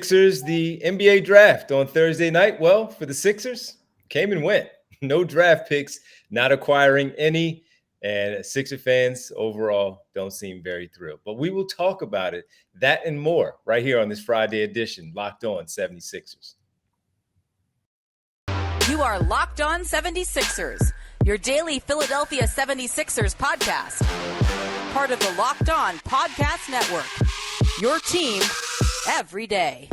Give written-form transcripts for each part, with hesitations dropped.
Sixers, the NBA draft on Thursday night. Well, for the Sixers, came and went. No draft picks, not acquiring any. And Sixer fans overall don't seem very thrilled. But we will talk about it, that and more, right here on this Friday edition, Locked On 76ers. You are Locked On 76ers, your daily Philadelphia 76ers podcast. Part of the Locked On Podcast Network, your team every day.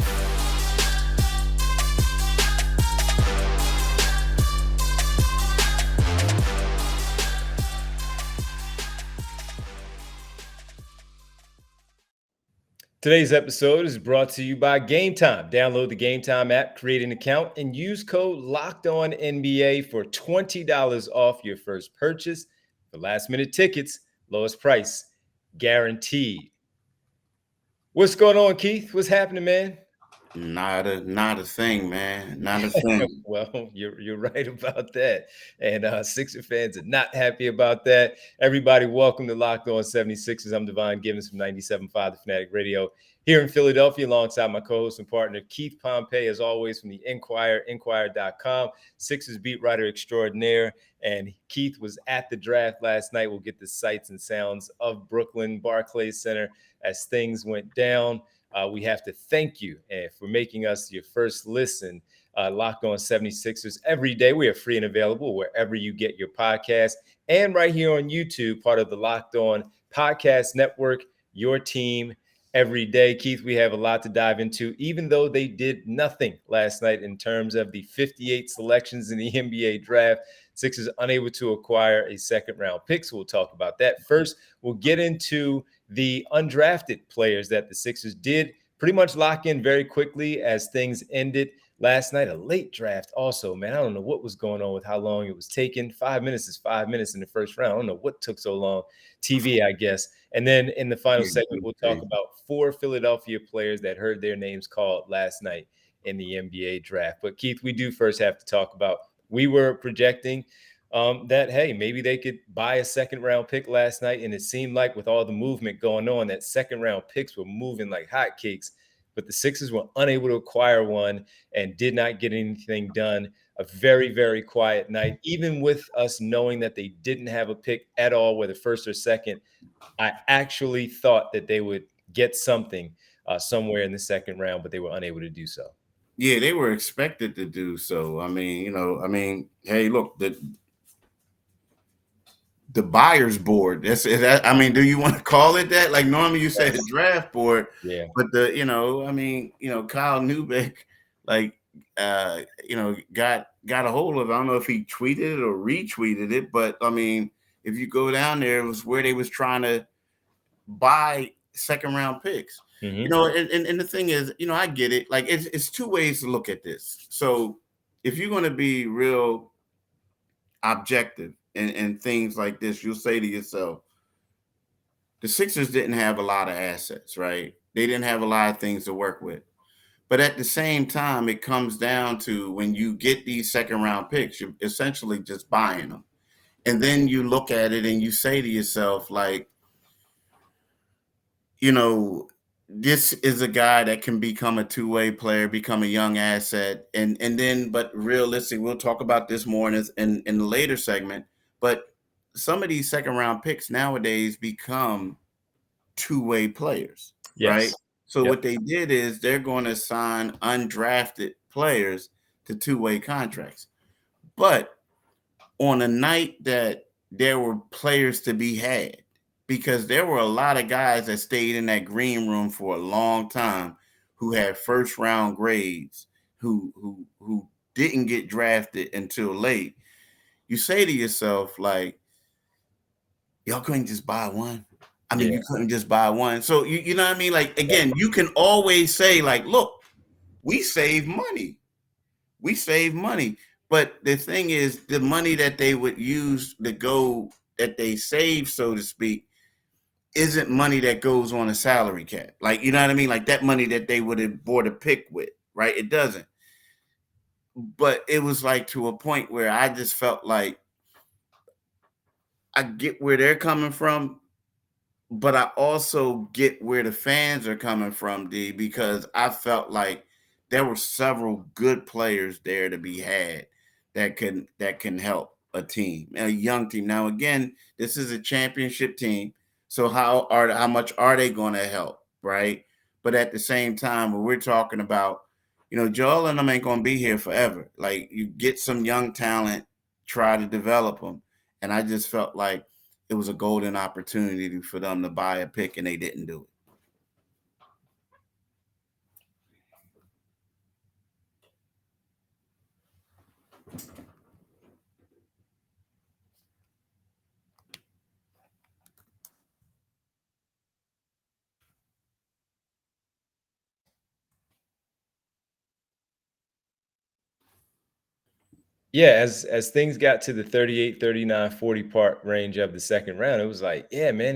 Today's episode is brought to you by Gametime. Download the Gametime app, create an account, and use code LOCKEDONNBA for $20 off your first purchase. For last-minute tickets, lowest price guaranteed. What's going on, Keith? What's happening, man? Not a thing, man. Not a thing. Well, you're right about that. And Sixer fans are not happy about that. Everybody, welcome to Locked On 76ers. I'm Devon Givens from 97.5 The Fanatic Radio here in Philadelphia, alongside my co-host and partner, Keith Pompey, as always, from the Inquirer, inquirer.com, Sixers beat writer extraordinaire. And Keith was at the draft last night. We'll get the sights and sounds of Brooklyn Barclays Center as things went down. We have to thank you for making us your first listen. Locked On 76ers every day. We are free and available wherever you get your podcast, and right here on YouTube, part of the Locked On Podcast Network, your team every day. Keith, we have a lot to dive into, even though they did nothing last night in terms of the 58 selections in the NBA draft. Sixers unable to acquire a second-round pick, so we'll talk about that. First, we'll get into the undrafted players that the Sixers did pretty much lock in very quickly as things ended last night. A late draft also, man. I don't know what was going on with how long it was taking. 5 minutes is 5 minutes in the first round. I don't know what took so long. TV, I guess. And then in the final segment, we'll talk about 4 Philadelphia players that heard their names called last night in the NBA draft. But Keith, we do first have to talk about, we were projecting that, hey, maybe they could buy a second-round pick last night, and it seemed like with all the movement going on, that second-round picks were moving like hotcakes, but the Sixers were unable to acquire one and did not get anything done. A very, very quiet night, even with us knowing that they didn't have a pick at all, whether first or second. I actually thought that they would get something somewhere in the second round, but they were unable to do so. Yeah, they were expected to do so. Hey, look, the buyer's board. That's that. I mean, do you want to call it that? Like normally you say the draft board, yeah. But Kyle Neubeck, got a hold of it. I don't know if he tweeted it or retweeted it, but I mean, if you go down there, it was where they was trying to buy second round picks. Mm-hmm. And the thing is, I get it. Like it's two ways to look at this. So if you're going to be real objective and things like this, you'll say to yourself, the Sixers didn't have a lot of assets, right? They didn't have a lot of things to work with. But at the same time, it comes down to when you get these second round picks, you're essentially just buying them. And then you look at it and you say to yourself, like, this is a guy that can become a two-way player, become a young asset. But realistically, we'll talk about this more in the later segment. But some of these second round picks nowadays become two-way players, right? So What they did is they're going to sign undrafted players to two-way contracts. But on a night that there were players to be had, because there were a lot of guys that stayed in that green room for a long time who had first round grades, who didn't get drafted until late. You say to yourself, like, y'all couldn't just buy one. I mean, you couldn't just buy one. So you know what I mean? Like, again, you can always say, like, look, we save money. We save money. But the thing is, the money that they would use to go, that they save, so to speak, isn't money that goes on a salary cap. Like, you know what I mean? Like that money that they would have bought a pick with, right? It doesn't. But it was like to a point where I just felt like I get where they're coming from, but I also get where the fans are coming from, D, because I felt like there were several good players there to be had that can help a team, a young team. Now, again, this is a championship team, so how much are they going to help, right? But at the same time, when we're talking about, Joel and them ain't going to be here forever. Like, you get some young talent, try to develop them, and I just felt like it was a golden opportunity for them to buy a pick, and they didn't do it. Yeah, as things got to the 38, 39, 40 part range of the second round, it was like, yeah, man,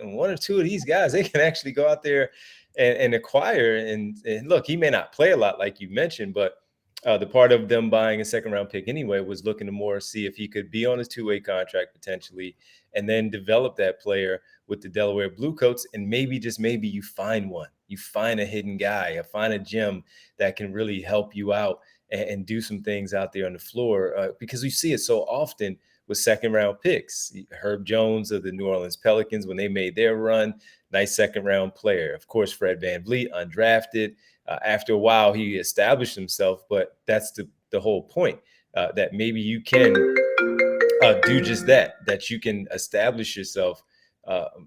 one or two of these guys, they can actually go out there and acquire. And look, he may not play a lot, like you mentioned, but the part of them buying a second round pick anyway was looking to more see if he could be on his two-way contract potentially, and then develop that player with the Delaware Bluecoats. And maybe, just maybe, you find one, you find a hidden guy, you find a gem that can really help you out and do some things out there on the floor, because we see it so often with second round picks. Herb Jones of the New Orleans Pelicans, when they made their run, nice second round player. Of course, Fred VanVleet, undrafted. After a while, he established himself, but that's the whole point, that maybe you can do just that you can establish yourself,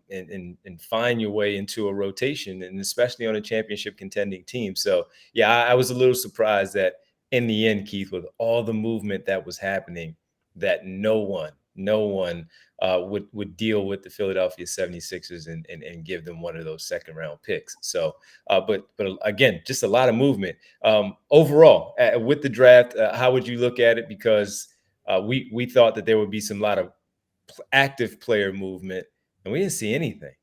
and find your way into a rotation, and especially on a championship contending team. So yeah, I was a little surprised that in the end, Keith, with all the movement that was happening, that no one would deal with the Philadelphia 76ers and give them one of those second round picks. So but again, just a lot of movement overall with the draft. How would you look at it? Because we thought that there would be some lot of active player movement, and we didn't see anything.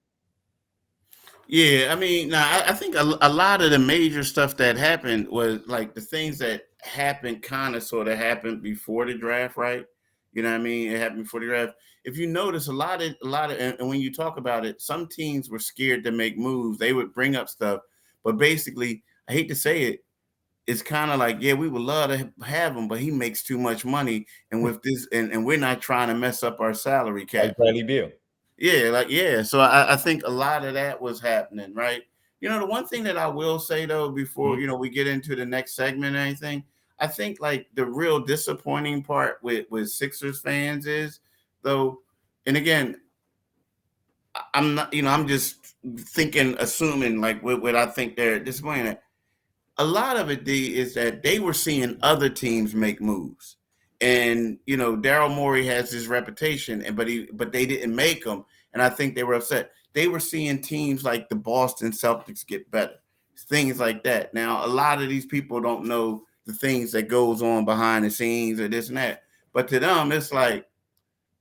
Yeah, I mean, now I think a lot of the major stuff that happened was like the things that happened kind of sort of happened before the draft, right? You know what I mean? It happened before the draft. If you notice, and when you talk about it, some teams were scared to make moves. They would bring up stuff, but basically, I hate to say it, it's kind of like, yeah, we would love to have him, but he makes too much money, and with this, and we're not trying to mess up our salary Like cap. Bradley Beal. Yeah, like, yeah. So I think a lot of that was happening, right? The one thing that I will say though, before we get into the next segment or anything, I think like the real disappointing part with Sixers fans is though, and again, I'm not, I'm just assuming like what I think they're disappointed at. A lot of it, D, is that they were seeing other teams make moves, and Daryl Morey has his reputation, but they didn't make them, and I think they were upset. They were seeing teams like the Boston Celtics get better, things like that. Now, a lot of these people don't know the things that goes on behind the scenes or this and that, but to them, it's like,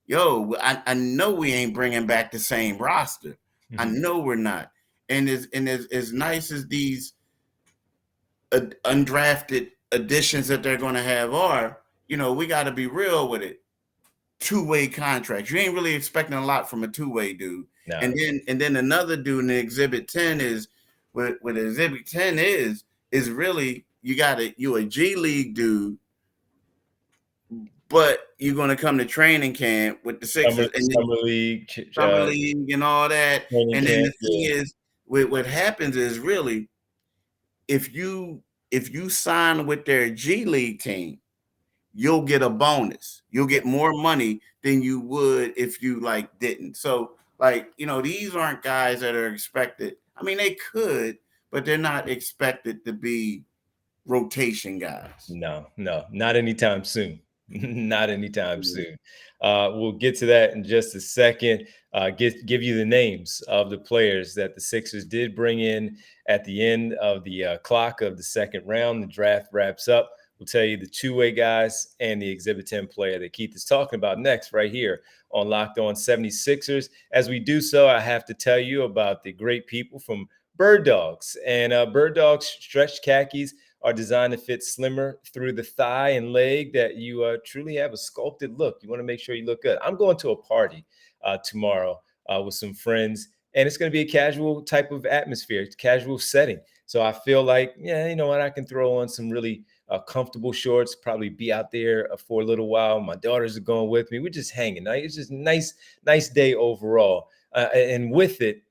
yo, I know we ain't bringing back the same roster. I know we're not, and as nice as these undrafted additions that they're going to have are, we got to be real with it. Two-way contracts. You ain't really expecting a lot from a two-way dude. No. And then another dude in the Exhibit 10 is what Exhibit 10 is really you a G League dude, but you're going to come to training camp with the Sixers Summer League, Summer League and all that. And then the thing is, what happens is really, if you sign with their G League team, you'll get a bonus. You'll get more money than you would if you like didn't. So like, these aren't guys that are expected. I mean, they could, but they're not expected to be rotation guys. No, not anytime soon. Not anytime soon. We'll get to that in just a second. Give you the names of the players that the Sixers did bring in at the end of the clock of the second round. The draft wraps up. We'll tell you the two-way guys and the Exhibit 10 player that Keith is talking about next, right here on Locked On 76ers. As we do so, I have to tell you about the great people from Bird Dogs. And Bird Dogs stretch khakis are designed to fit slimmer through the thigh and leg, that you truly have a sculpted look. You want to make sure you look good. I'm going to a party tomorrow with some friends. And it's going to be a casual type of atmosphere, casual setting. So I feel like, yeah, you know what, I can throw on some really comfortable shorts, probably be out there for a little while. My daughters are going with me. We're just hanging. It's just nice day overall. And with it,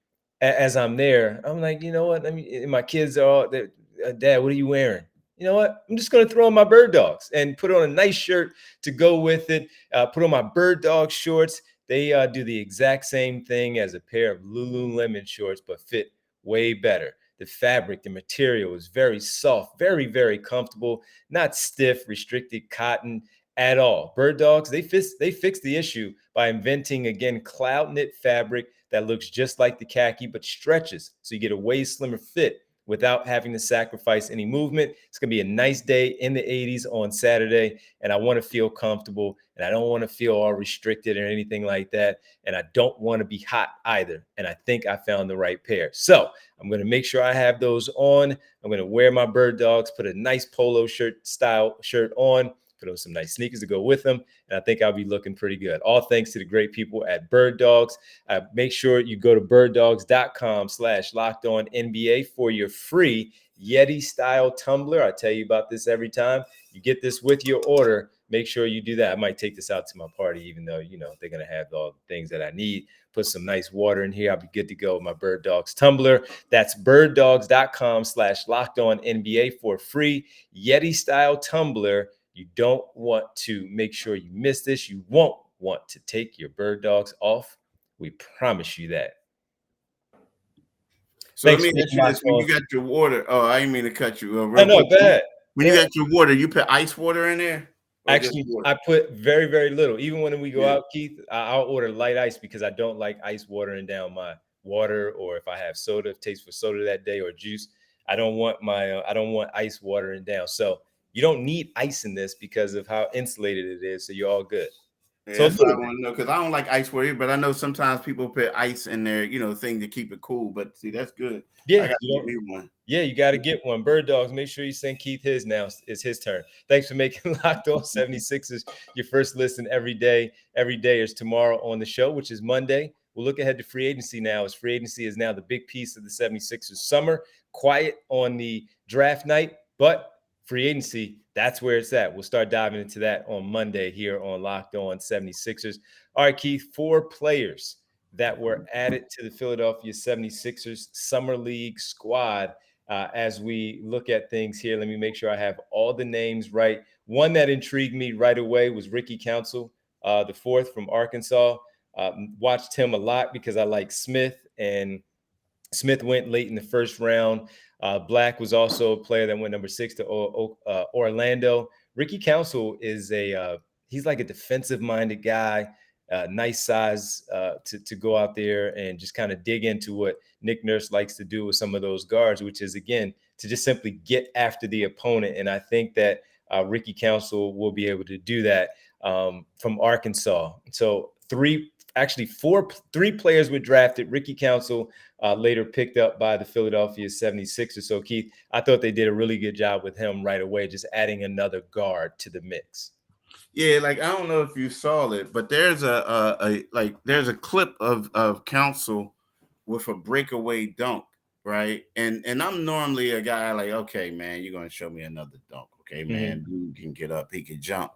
as I'm there, I'm like, you know what? My kids are all, Dad, what are you wearing? You know what? I'm just going to throw on my bird dogs and put on a nice shirt to go with it. Put on my bird dog shorts. They do the exact same thing as a pair of Lululemon shorts, but fit way better. The fabric, the material is very soft, very, very comfortable, not stiff, restricted cotton at all. Bird dogs, they fixed the issue by inventing, again, cloud knit fabric that looks just like the khaki, but stretches. So you get a way slimmer fit without having to sacrifice any movement. It's going to be a nice day in the 80s on Saturday, and I want to feel comfortable, and I don't want to feel all restricted or anything like that, and I don't want to be hot either, and I think I found the right pair. So I'm going to make sure I have those on. I'm going to wear my bird dogs, put a nice polo style shirt on, put on some nice sneakers to go with them, and I think I'll be looking pretty good. All thanks to the great people at Bird Dogs. Make sure you go to birddogs.com/lockedonnba for your free Yeti style tumbler. I tell you about this every time. You get this with your order. Make sure you do that. I might take this out to my party, even though, they're going to have all the things that I need. Put some nice water in here. I'll be good to go with my Bird Dogs tumbler. That's birddogs.com/lockedonnba for a free Yeti style tumbler. You don't want to make sure you miss this. You won't want to take your bird dogs off. We promise you that. So let me ask you this: when you got your water, I didn't mean to cut you. Real quick. Go ahead. When you got your water, you put ice water in there? Actually, I put very, very little. Even when we go out, Keith, I'll order light ice because I don't like ice watering down my water, or if I have soda, taste for soda that day, or juice. I don't want ice watering down. So you don't need ice in this because of how insulated it is. So you're all good. Yeah, so that's what I want to know, because I don't like ice water, but I know sometimes people put ice in their, thing to keep it cool. But see, that's good. Yeah, I got to get me one. Yeah, you got to get one. Bird Dogs, make sure you send Keith his now. It's his turn. Thanks for making Locked On 76ers your first listen every day. Every day is tomorrow on the show, which is Monday. We'll look ahead to free agency now, as free agency is now the big piece of the 76ers summer. Quiet on the draft night, but free agency, that's where it's at. We'll start diving into that on Monday here on Locked On 76ers. All right, Keith, 4 players that were added to the Philadelphia 76ers Summer League squad. As we look at things here, let me make sure I have all the names right. One that intrigued me right away was Ricky Council, the 4th from Arkansas. Watched him a lot because I like Smith, and Smith went late in the first round. Black was also a player that went number 6 to Orlando. Ricky Council is he's like a defensive-minded guy, nice size to go out there and just kind of dig into what Nick Nurse likes to do with some of those guards, which is, again, to just simply get after the opponent. And I think that Ricky Council will be able to do that from Arkansas. So 3 players were drafted. Ricky Council later picked up by the Philadelphia 76ers. So, Keith, I thought they did a really good job with him right away, just adding another guard to the mix. Yeah, like, I don't know if you saw it, but there's there's a clip of Council with a breakaway dunk, right? And I'm normally a guy like, okay, man, you're gonna show me another dunk, okay, man, dude can get up, he can jump.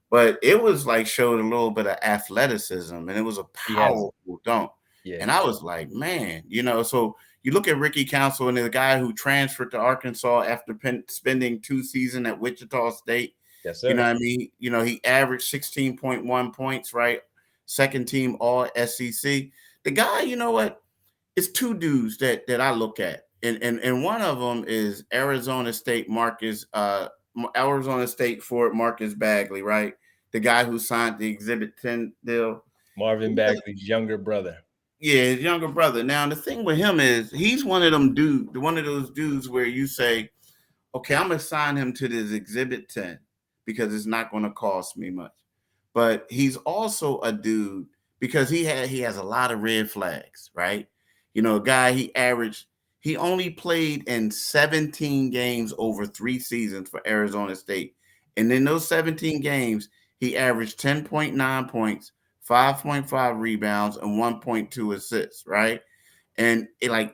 But it was like showed a little bit of athleticism, and it was a powerful dunk. Yeah. And I was like, man, so you look at Ricky Council, and the guy who transferred to Arkansas after spending 2 seasons at Wichita State. Yes, sir. You know what I mean? He averaged 16.1 points, right? Second team all SEC. The guy, you know what? It's 2 dudes that I look at. And one of them is Arizona State Fort Marcus Bagley, right? The guy who signed the Exhibit 10 deal. Marvin Bagley's younger brother. Yeah, his younger brother. Now, the thing with him is he's one of those dudes where you say, okay, I'm going to sign him to this Exhibit 10 because it's not going to cost me much. But he's also a dude because he has a lot of red flags, right? A guy, he only played in 17 games over 3 seasons for Arizona State. And in those 17 games, he averaged 10.9 points, 5.5 rebounds, and 1.2 assists, right? And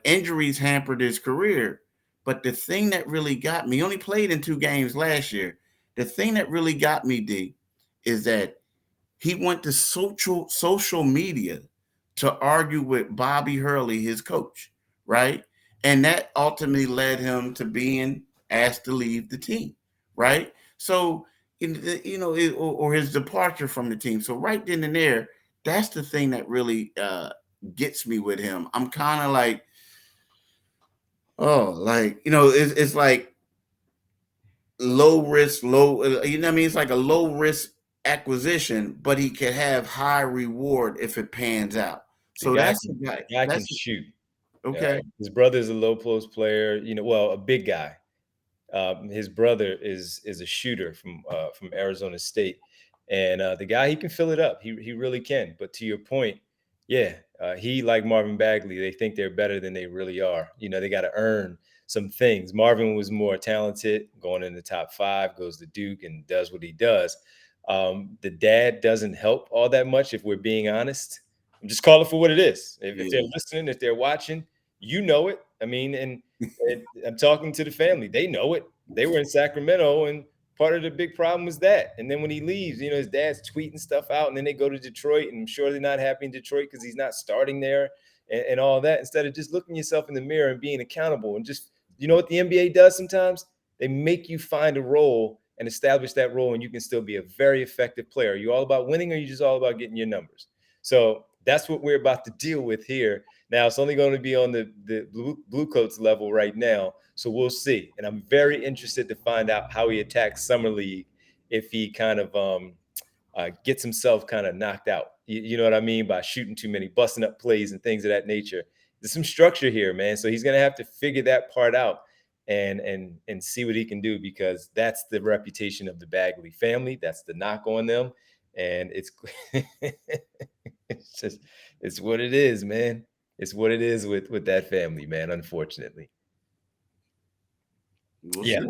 injuries hampered his career. But the thing that really got me, he only played in 2 games last year. The thing that really got me, D, is that he went to social media to argue with Bobby Hurley, his coach, right? And that ultimately led him to being asked to leave the team, right? So, or his departure from the team. So right then and there, that's the thing that really gets me with him. I'm kind of like, oh, it's like low risk, you know what I mean? It's like a low risk acquisition, but he could have high reward if it pans out. The So guy that's the can, guy. the guy can That's shoot. okay. His brother's a low post player, well, a big guy. His brother is a shooter from Arizona State, and the guy, he can fill it up. He really can. But to your point, yeah, he, like Marvin Bagley, they think they're better than they really are. They got to earn some things. Marvin was more talented, going in the top 5, goes to Duke and does what he does. The dad doesn't help all that much, if we're being honest. I'm just calling for what it is. If they're Yeah. listening, if they're watching, it. I mean, and I'm talking to the family. They know it. They were in Sacramento, and part of the big problem was that. And then when he leaves, his dad's tweeting stuff out, and then they go to Detroit, and I'm sure they're not happy in Detroit because he's not starting there and all that. Instead of just looking yourself in the mirror and being accountable, and just, what the NBA does sometimes? They make you find a role and establish that role, and you can still be a very effective player. Are you all about winning, or are you just all about getting your numbers? So that's what we're about to deal with here. Now, it's only going to be on the Blue Coats level right now, so we'll see. And I'm very interested to find out how he attacks Summer League, if he kind of gets himself kind of knocked out. You know what I mean? By shooting too many, busting up plays and things of that nature. There's some structure here, man. So he's going to have to figure that part out and see what he can do, because that's the reputation of the Bagley family. That's the knock on them. And it's it's what it is, man. It's what it is with that family, man, unfortunately. We'll Yeah.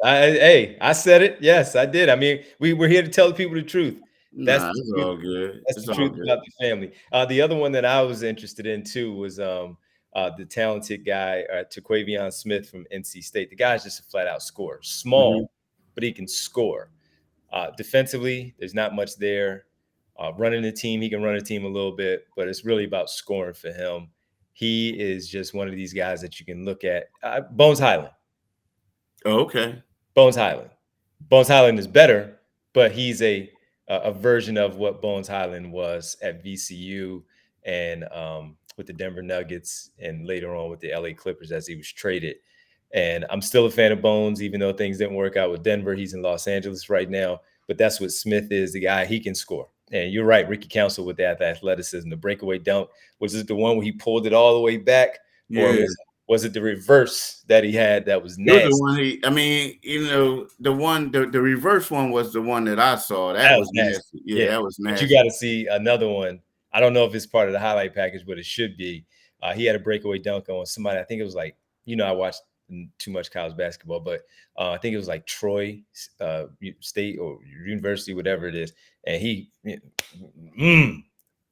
see. I said it. Yes, I did. I mean, we're here to tell the people the truth. That's Nah, the it's truth. all good. That's It's the all truth good. about the family. The other one that I was interested in too was the talented guy, Taquavion Smith from NC State. The guy's just a flat out scorer. Small, but he can score. Defensively, there's not much there. Running the team, he can run a team a little bit, but it's really about scoring for him. He is just one of these guys that you can look at. Bones Highland. Oh, okay. Bones Highland. Bones Highland is better, but he's a version of what Bones Highland was at VCU and with the Denver Nuggets, and later on with the LA Clippers as he was traded. And I'm still a fan of Bones, even though things didn't work out with Denver. He's in Los Angeles right now, but that's what Smith is, the guy. He can score. And you're right, Ricky Council with that athleticism, the breakaway dunk. Was it the one where he pulled it all the way back, or Yeah. was it the reverse that he had that was It was the nasty? one the reverse one was the one that I saw. That That was was nasty. nasty. Yeah, Yeah, that was but you nasty. got to see another one. I don't know if it's part of the highlight package, but it should be. He had a breakaway dunk on somebody. I think it was like, I watched too much college basketball, but I think it was like Troy State or University, whatever it is, and he,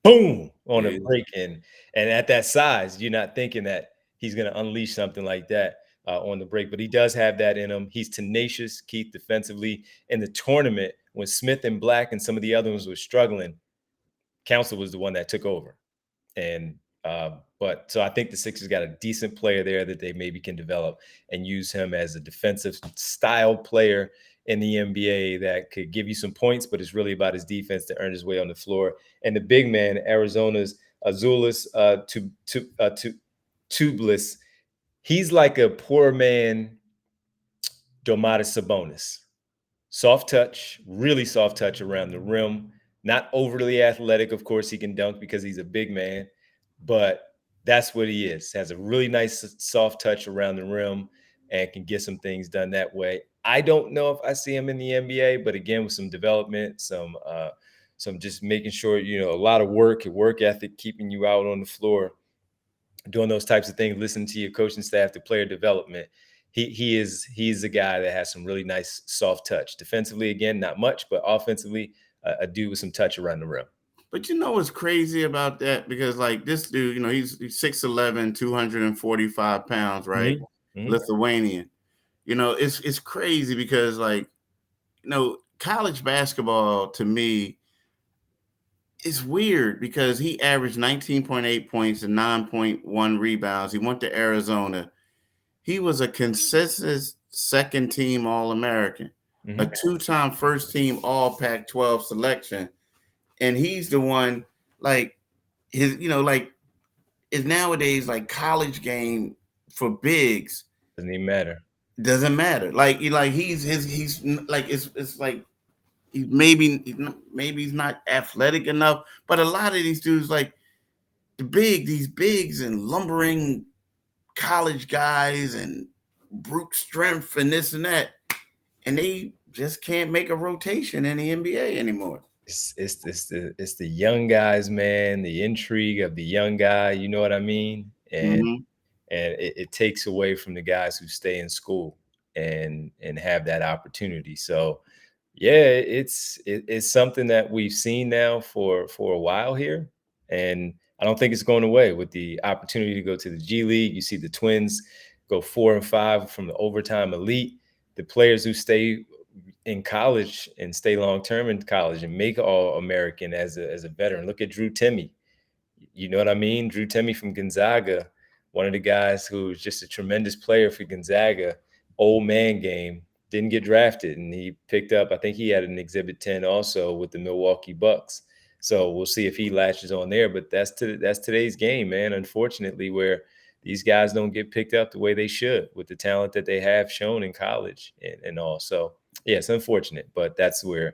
boom, on a Yeah. break in, and at that size, you're not thinking that he's going to unleash something like that on the break, but he does have that in him. He's tenacious, Keith, defensively. In the tournament, when Smith and Black and some of the other ones were struggling, Council was the one that took over. And but so I think the Sixers got a decent player there that they maybe can develop and use him as a defensive style player in the NBA that could give you some points, but it's really about his defense to earn his way on the floor. And the big man, Arizona's Azulis Tubeless, he's like a poor man Domantas Sabonis. Soft touch, really soft touch around the rim. Not overly athletic. Of course, he can dunk because he's a big man, but that's what he is. Has a really nice soft touch around the rim and can get some things done that way. I don't know if I see him in the NBA, but again, with some development, some just making sure, a lot of work ethic, keeping you out on the floor, doing those types of things, listening to your coaching staff, to player development. He's a guy that has some really nice soft touch. Defensively, again, not much, but offensively, a dude with some touch around the rim. But you know what's crazy about that? Because like this dude, he's 6'11", 245 pounds, right? Mm-hmm. Lithuanian. It's crazy because like, college basketball to me is weird because he averaged 19.8 points and 9.1 rebounds. He went to Arizona. He was a consistent second team All-American, a Mm-hmm. two-time first team All Pac-12 selection. And he's the one like like is nowadays like college game for bigs Doesn't even matter. doesn't matter. He's like it's like maybe he's not athletic enough, but a lot of these dudes like these bigs and lumbering college guys and brute strength and this and that, and they just can't make a rotation in the NBA anymore. It's the young guys, man. The intrigue of the young guy. You know what I mean? And Mm-hmm. it takes away from the guys who stay in school and have that opportunity. So yeah, it's something that we've seen now for a while here, and I don't think it's going away. With the opportunity to go to the G League, you see the Twins go 4 and 5 from the overtime elite. The players who stay in college and stay long term in college and make All American as a veteran. Look at Drew Timme. You know what I mean? Drew Timme from Gonzaga, one of the guys who's just a tremendous player for Gonzaga, old man game, didn't get drafted. And he picked up, I think he had an Exhibit 10 also with the Milwaukee Bucks. So we'll see if he latches on there. But that's today's game, man, unfortunately, where these guys don't get picked up the way they should with the talent that they have shown in college and all. So yeah, it's unfortunate, but that's where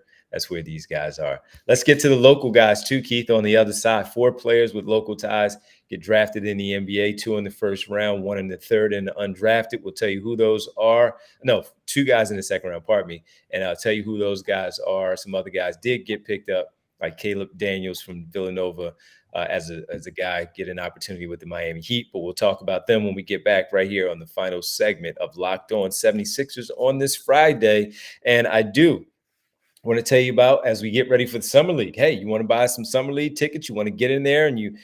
these guys are. Let's get to the local guys too, Keith, on the other side. 4 players with local ties get drafted in the NBA, 2 in the first round, 1 in the third, and undrafted. We'll tell you who those are. No, 2 guys in the second round, pardon me. And I'll tell you who those guys are. Some other guys did get picked up, like Caleb Daniels from Villanova, as a guy, get an opportunity with the Miami Heat. But we'll talk about them when we get back right here on the final segment of Locked On 76ers on this Friday. And I want to tell you about as we get ready for the Summer League. Hey, you want to buy some Summer League tickets? You want to get in there and you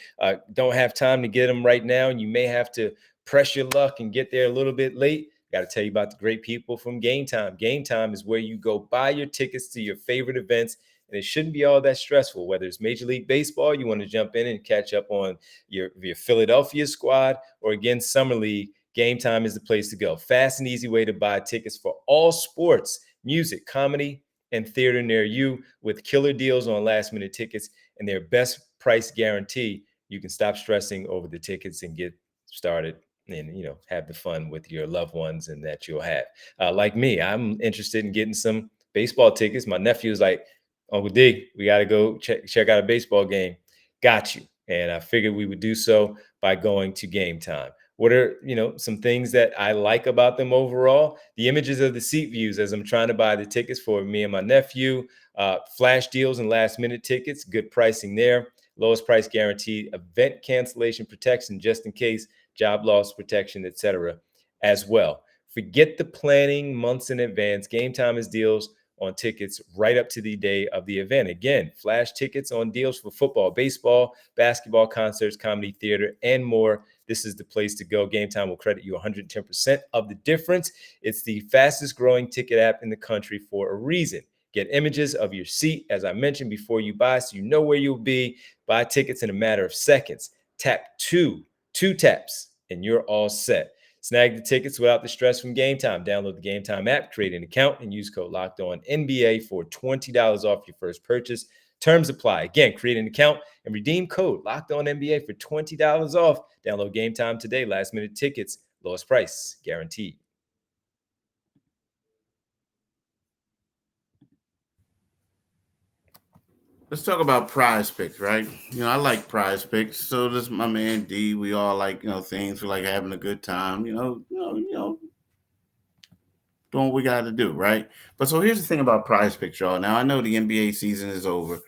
don't have time to get them right now, and you may have to press your luck and get there a little bit late. Got to tell you about the great people from Gametime. Gametime is where you go buy your tickets to your favorite events, and it shouldn't be all that stressful. Whether it's Major League Baseball, you want to jump in and catch up on your Philadelphia squad, or again, Summer League, Gametime is the place to go. Fast and easy way to buy tickets for all sports, music, comedy, and theater near you, with killer deals on last-minute tickets and their best price guarantee. You can stop stressing over the tickets and get started and have the fun with your loved ones and that you'll have. Like me, I'm interested in getting some baseball tickets. My nephew's like, Uncle D, we got to go check out a baseball game. Got you. And I figured we would do so by going to Gametime. What are some things that I like about them overall? The images of the seat views as I'm trying to buy the tickets for me and my nephew. Flash deals and last minute tickets, good pricing there. Lowest price guaranteed, event cancellation protection just in case, job loss protection, etc. as well. Forget the planning months in advance. Gametime is deals on tickets right up to the day of the event. Again, flash tickets on deals for football, baseball, basketball, concerts, comedy, theater, and more. This is the place to go. Gametime will credit you 110% of the difference. It's the fastest growing ticket app in the country for a reason. Get images of your seat, as I mentioned, before you buy, so you know where you'll be. Buy tickets in a matter of seconds. Tap two taps, and you're all set. Snag the tickets without the stress from Gametime. Download the Gametime app, create an account, and use code LOCKEDONNBA for $20 off your first purchase. Terms apply. Again, create an account and redeem code LOCKEDONNBA for $20 off. Download Gametime today. Last minute tickets, lowest price guaranteed. Let's talk about PrizePicks, right? I like PrizePicks. So does my man D. We all like, things. We like having a good time. Doing what we got to do, right? But so here's the thing about PrizePicks, y'all. Now I know the NBA season is over,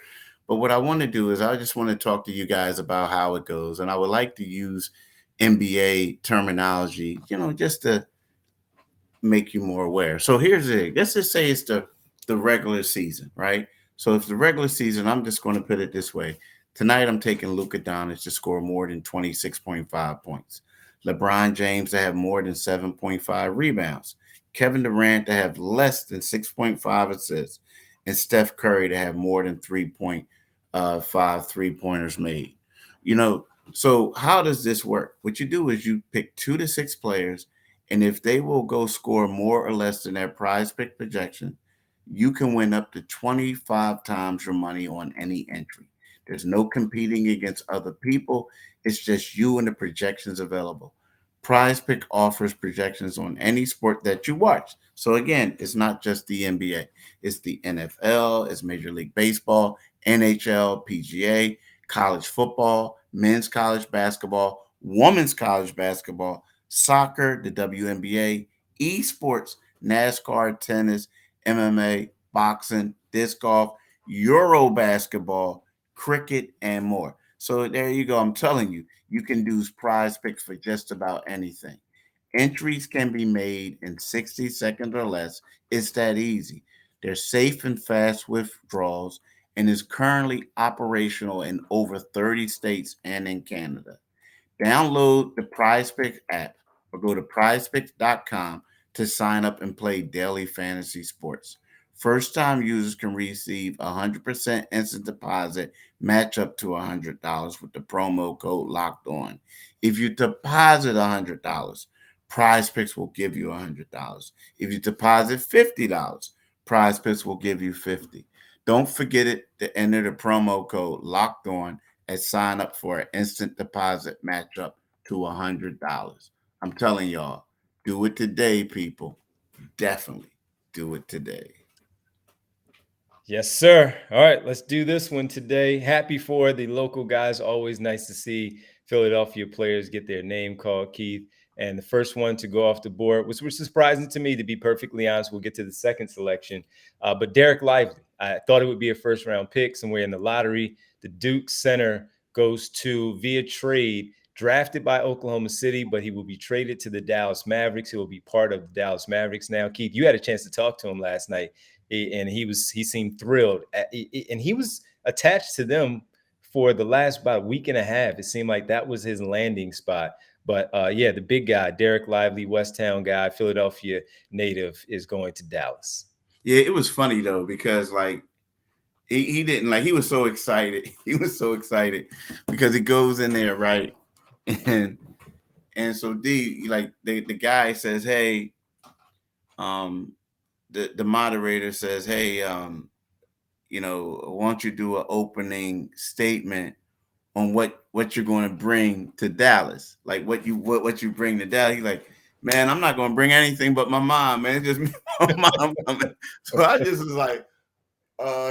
but what I want to do is I just want to talk to you guys about how it goes, and I would like to use NBA terminology, just to make you more aware. So here's it. Let's just say it's the regular season, right? So if the regular season, I'm just going to put it this way. Tonight, I'm taking Luka Doncic to score more than 26.5 points. LeBron James to have more than 7.5 rebounds. Kevin Durant to have less than 6.5 assists. And Steph Curry to have more than 3.5 3-pointers made. So how does this work? What you do is you pick 2 to 6 players, and if they will go score more or less than their prize pick projection, you can win up to 25 times your money on any entry. There's no competing against other people. It's just you and the projections available. Prize Pick offers projections on any sport that you watch. So again, it's not just the NBA. It's the NFL, it's Major League Baseball, NHL, PGA, college football, men's college basketball, women's college basketball, soccer, the WNBA, esports, NASCAR, tennis, MMA, boxing, disc golf, Euro basketball, cricket, and more. So there you go. I'm telling you, you can do prize picks for just about anything. Entries can be made in 60 seconds or less. It's that easy. They're safe and fast withdrawals and is currently operational in over 30 states and in Canada. Download the PrizePicks app or go to prizepicks.com to sign up and play daily fantasy sports. First time users can receive 100% instant deposit match up to $100 with the promo code locked on. If you deposit $100, PrizePicks will give you $100. If you deposit $50, PrizePicks will give you $50. Don't forget it to enter the promo code locked on and sign up for an instant deposit match up to $100. I'm telling y'all, do it today, people. Definitely do it today. Yes, sir. All right, let's do this one today. Happy for the local guys. Always nice to see Philadelphia players get their name called, Keith. And the first one to go off the board was surprising to me, to be perfectly honest. We'll get to the second selection. But Derek Lively, I thought it would be a first-round pick somewhere in the lottery. The Duke center goes to, via trade, drafted by Oklahoma City, but he will be traded to the Dallas Mavericks. He will be part of the Dallas Mavericks now. Keith, you had a chance to talk to him last night. And he seemed thrilled, and he was attached to them for the last about a week and a half. It seemed like that was his landing spot. But yeah, the big guy, Derek Lively, West Town guy, Philadelphia native, is going to Dallas. Yeah, it was funny though, because like he didn't, like, he was so excited. He was so excited because he goes in there, right? And so the guy says, hey, the moderator says, hey, why don't you do an opening statement on what you're going to bring to Dallas, like what you bring to Dallas. He's like, man, I'm not going to bring anything but my mom, man. It's just me, my mom coming. So I just was like,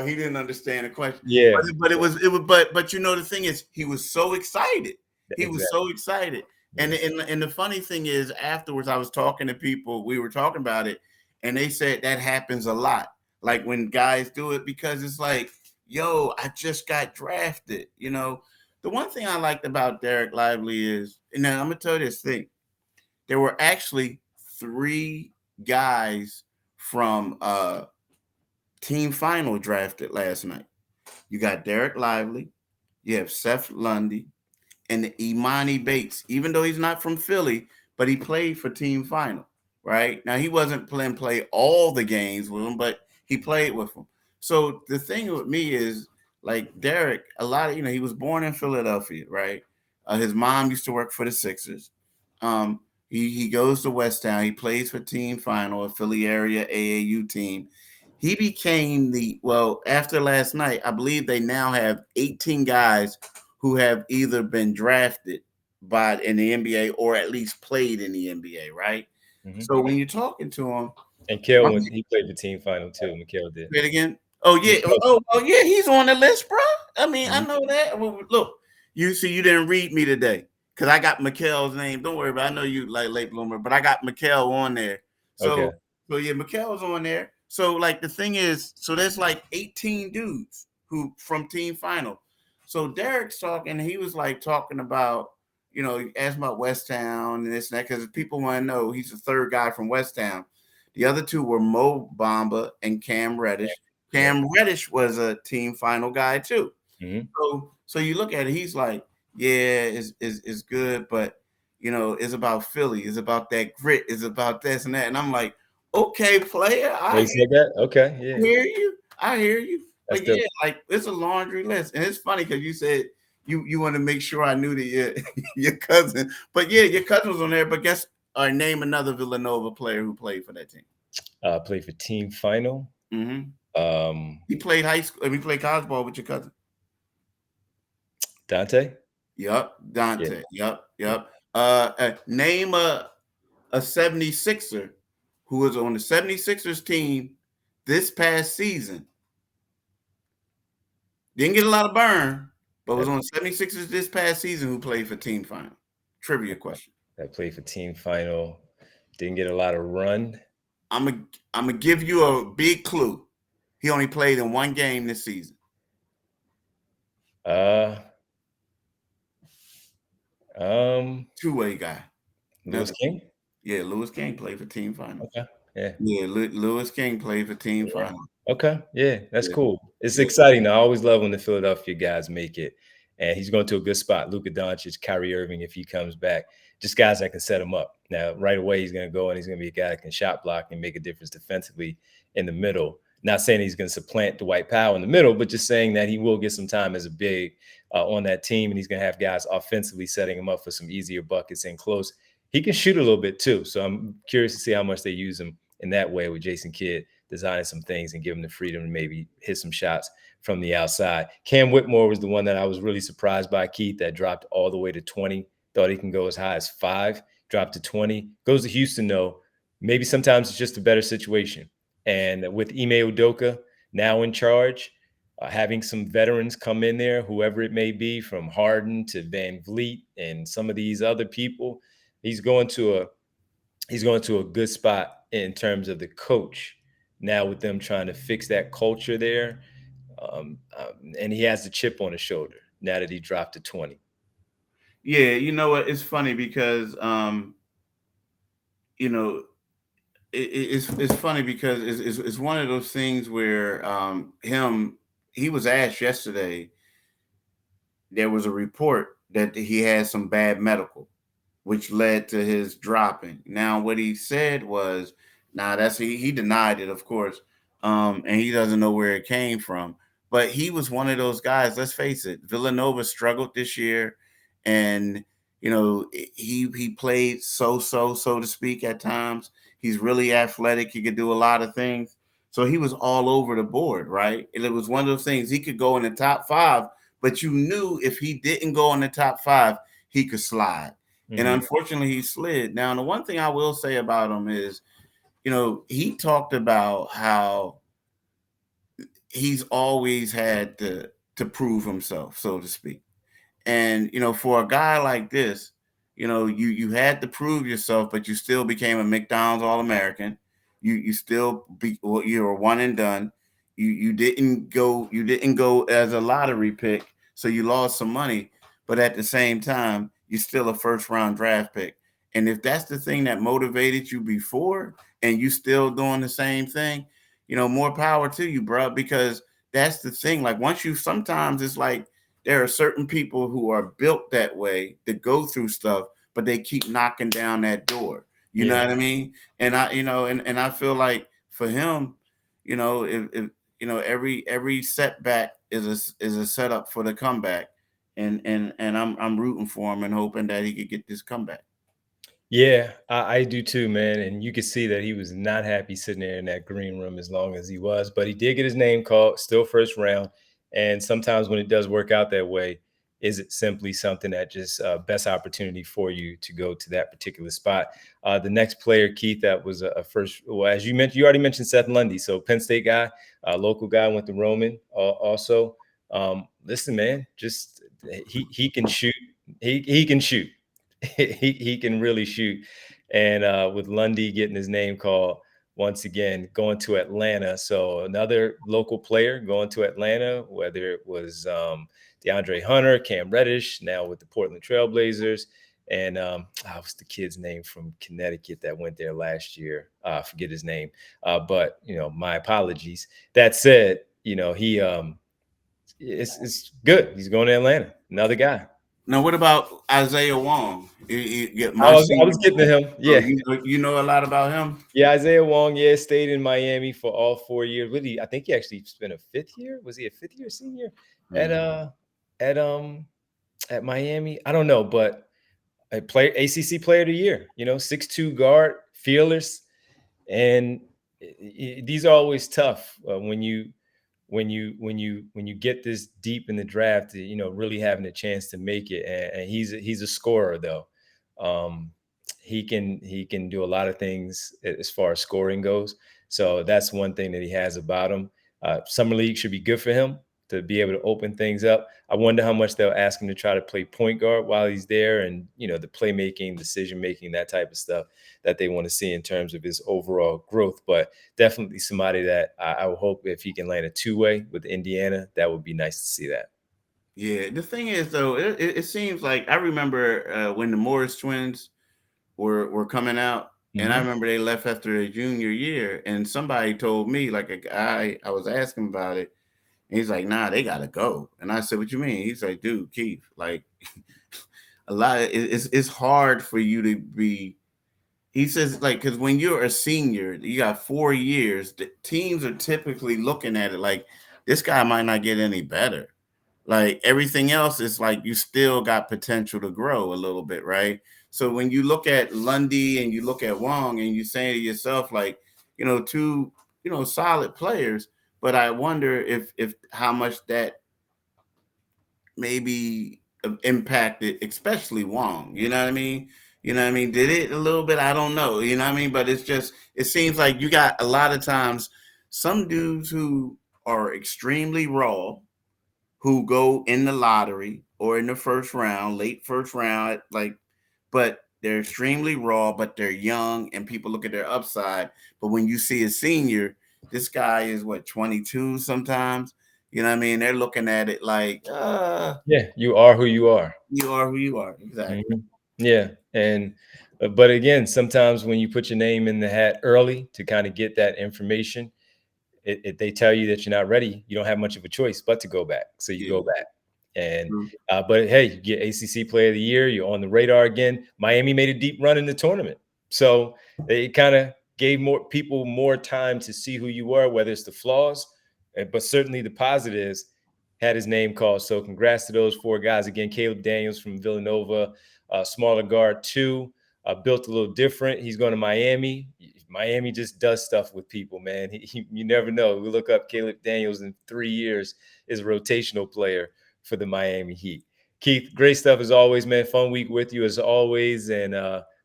he didn't understand the question. Yeah, but it was, but the thing is, he was so excited. He was so excited. And the funny thing is, afterwards, I was talking to people. We were talking about it. And they said that happens a lot, like when guys do it, because it's like, yo, I just got drafted. The one thing I liked about Derek Lively is, and now I'm going to tell you this thing. There were actually 3 guys from team final drafted last night. You got Derek Lively, you have Seth Lundy, and Imani Bates, even though he's not from Philly, but he played for team final. Right now, he wasn't play all the games with them, but he played with them. So the thing with me is, like, Derek, a lot of, he was born in Philadelphia, right? His mom used to work for the Sixers. He goes to West Town. He plays for team final, a Philly area AAU team. He became after last night, I believe they now have 18 guys who have either been drafted in the NBA or at least played in the NBA, right? Mm-hmm. So when you're talking to him, and Kel, he played the team final too. Mikal did. Say it again. Oh yeah. Oh yeah. He's on the list, bro. I mean, I know that. Well, look, you didn't read me today because I got Mikal's name. Don't worry about it. I know you like late bloomer, but I got Mikal on there. So yeah, Mikal's on there. So like the thing is, so there's like 18 dudes who from team final. So Derek's talking. He was like talking about, asked about West Town and this and that, because people want to know he's the third guy from West Town. The other 2 were Mo Bamba and Cam Reddish. Cam Reddish was a team final guy too. Mm-hmm. So you look at it, he's like, yeah, it's good, but it's about Philly, it's about that grit, it's about this and that. And I'm like, okay, player, They said that? Okay, yeah. I hear you. That's But the yeah, like it's a laundry list. And it's funny because you said you want to make sure I knew that your cousin. But yeah, your cousin was on there. But name another Villanova player who played for that team. Played for team final. He played high school. He played college ball with your cousin. Dante? Yep, Yeah. Dante. Yep. Name a 76er who was on the 76ers team this past season. Didn't get a lot of burn, but was on the 76ers this past season who played for team final. Trivia question. That played for team final. Didn't get a lot of run. I'm gonna give you a big clue. He only played in one game this season. Two-way guy. Louis King? Yeah, Louis King played for team final. Okay. Yeah. Yeah, Louis King played for team final. Okay. Yeah, that's Yeah. cool. It's Yeah. exciting. I always love when the Philadelphia guys make it. And he's going to a good spot. Luka Doncic, Kyrie Irving, if he comes back, just guys that can set him up. Now, right away, he's going to go and he's going to be a guy that can shot block and make a difference defensively in the middle. Not saying he's going to supplant Dwight Powell in the middle, but just saying that he will get some time as a big on that team. And he's going to have guys offensively setting him up for some easier buckets and close. He can shoot a little bit too. So I'm curious to see how much they use him in that way with Jason Kidd designing some things and give him the freedom to maybe hit some shots from the outside. Cam Whitmore was the one that I was really surprised by, Keith, that dropped all the way to 20. Thought he can go as high as 5, dropped to 20. Goes to Houston, though. Maybe sometimes it's just a better situation. And with Ime Udoka now in charge, having some veterans come in there, whoever it may be, from Harden to Van Vliet and some of these other people, he's going to a good spot in terms of the coach. Now with them trying to fix that culture there, and he has the chip on his shoulder now that he dropped to 20. Yeah, you know what? It's funny because it's funny because it's one of those things where he was asked yesterday. There was a report that he had some bad medical, which led to his dropping. Now, what he said was, he denied it, of course, and he doesn't know where it came from. But he was one of those guys. Let's face it, Villanova struggled this year, and he played so to speak at times. He's really athletic. He could do a lot of things. So he was all over the board, right? And it was one of those things. He could go in the top 5, but you knew if he didn't go in the top 5, he could slide. And unfortunately, he slid. Now, the one thing I will say about him is, he talked about how he's always had to prove himself, so to speak. And, for a guy like this, you had to prove yourself, but you still became a McDonald's All-American. You still you were one and done. You didn't go as a lottery pick, so you lost some money. But at the same time, you're still a first-round draft pick. And if that's the thing that motivated you before, and you still doing the same thing, more power to you, bro. Because that's the thing. Like sometimes it's like there are certain people who are built that way to go through stuff, but they keep knocking down that door. You know what I mean? And I feel like for him, if every setback is a setup for the comeback. And I'm rooting for him and hoping that he could get this comeback. Yeah, I do too, man. And you could see that he was not happy sitting there in that green room as long as he was, but he did get his name called, still first round. And sometimes when it does work out that way, is it simply something that just best opportunity for you to go to that particular spot? The next player, Keith, that was a first, well, as you mentioned, you already mentioned Seth Lundy. So Penn State guy, local guy, went to Roman also. Listen, man, just he can shoot. He can shoot. he can really shoot. And with Lundy getting his name called once again, going to Atlanta. So another local player going to Atlanta, whether it was DeAndre Hunter, Cam Reddish, now with the Portland Trailblazers. And what's the kid's name from Connecticut that went there last year? I forget his name. But my apologies. That said, it's good. He's going to Atlanta. Another guy. Now, what about Isaiah Wong? You get I my was I senior. was getting to him. Oh, Yeah. you know a lot about him. Yeah, Isaiah Wong, yeah, stayed in Miami for all 4 years. Really, I think he actually spent a fifth year. Was he a fifth year senior at Mm. at at Miami? I don't know, but a player ACC player of the year, 6'2" guard, fearless. And these are always tough when you get this deep in the draft, really having a chance to make it. And he's a scorer though. Um, he can do a lot of things as far as scoring goes. So that's one thing that he has about him. Summer league should be good for him to be able to open things up. I wonder how much they'll ask him to try to play point guard while he's there, and the playmaking, decision making, that type of stuff that they want to see in terms of his overall growth. But definitely somebody that I would hope if he can land a two-way with Indiana, that would be nice to see that. Yeah, the thing is though, it seems like I remember when the Morris twins were coming out, and I Mm-hmm. remember they left after their junior year, and somebody told me, like a guy, I was asking about it, and he's like, "Nah, they gotta go." And I said, "What you mean?" He's like, "Dude, Keith, like a lot of it's hard for you to be." He says, like, because when you're a senior, you got 4 years. The teams are typically looking at it like this guy might not get any better. Like everything else is like you still got potential to grow a little bit, right? So when you look at Lundy and you look at Wong and you say to yourself, like, two, solid players, but I wonder if how much that maybe impacted, especially Wong. You know what I mean? You know what I mean? Did it a little bit? I don't know. You know what I mean? But it seems like you got a lot of times some dudes who are extremely raw who go in the lottery or in the first round, late first round, like, but they're extremely raw, but they're young and people look at their upside. But when you see a senior, this guy is what, 22 sometimes? You know what I mean? They're looking at it like, Yeah, you are who you are. you are who you are. Exactly. Mhm. Yeah, and but again, sometimes when you put your name in the hat early to kind of get that information, they tell you that you're not ready. You don't have much of a choice but to go back. So you go Yeah. back. And True. but hey, you get ACC Player of the Year. You're on the radar again. Miami made a deep run in the tournament, so they kind of gave more people more time to see who you were, whether it's the flaws, but certainly the positives. Had his name called. So congrats to those four guys again. Caleb Daniels from Villanova, smaller guard too. Built a little different. He's going to Miami. Miami just does stuff with people, man. You never know. We look up Caleb Daniels in 3 years is a rotational player for the Miami Heat. Keith, great stuff as always, man. Fun week with you as always, and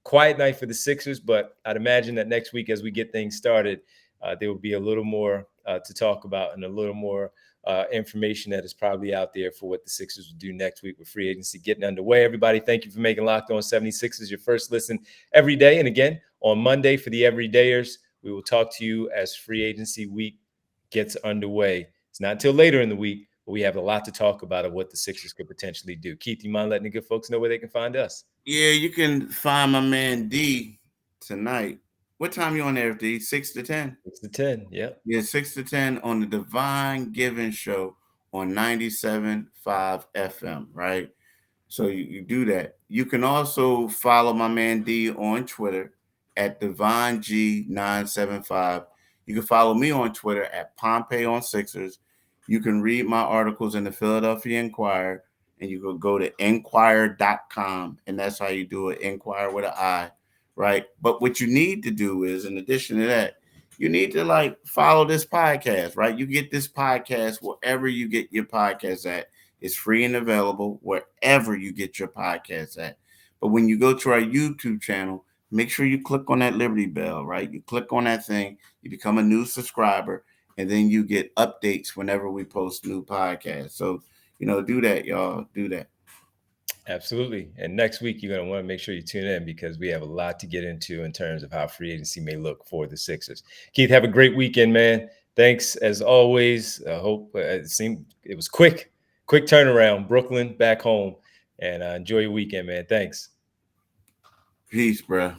quiet night for the Sixers. But I'd imagine that next week, as we get things started, there will be a little more to talk about and a little more information that is probably out there for what the Sixers will do next week with free agency getting underway. Everybody, thank you for making Locked On 76ers your first listen every day. And again, on Monday for the everydayers, we will talk to you as free agency week gets underway. It's not until later in the week, but we have a lot to talk about of what the Sixers could potentially do. Keith, you mind letting the good folks know where they can find us? Yeah, you can find my man D tonight. What time you on there, D? 6 to 10? 6 to 10. Yep. Yeah, 6 to 10 on the Divine Giving Show on 97.5 FM, right? So you do that. You can also follow my man D on Twitter at DivineG975. You can follow me on Twitter at Pompey on Sixers. You can read my articles in the Philadelphia Inquirer, and you can go to inquirer.com, and that's how you do it, Inquirer with an I, right? But what you need to do is, in addition to that, you need to follow this podcast, right? You get this podcast wherever you get your podcast at. It's free and available wherever you get your podcasts at. But when you go to our YouTube channel, make sure you click on that Liberty Bell, right? You click on that thing, you become a new subscriber, and then you get updates whenever we post new podcasts. So, do that, y'all. Do that. Absolutely. And next week, you're going to want to make sure you tune in because we have a lot to get into in terms of how free agency may look for the Sixers. Keith, have a great weekend, man. Thanks as always. I hope it was quick turnaround. Brooklyn back home, and enjoy your weekend, man. Thanks. Peace, bruh.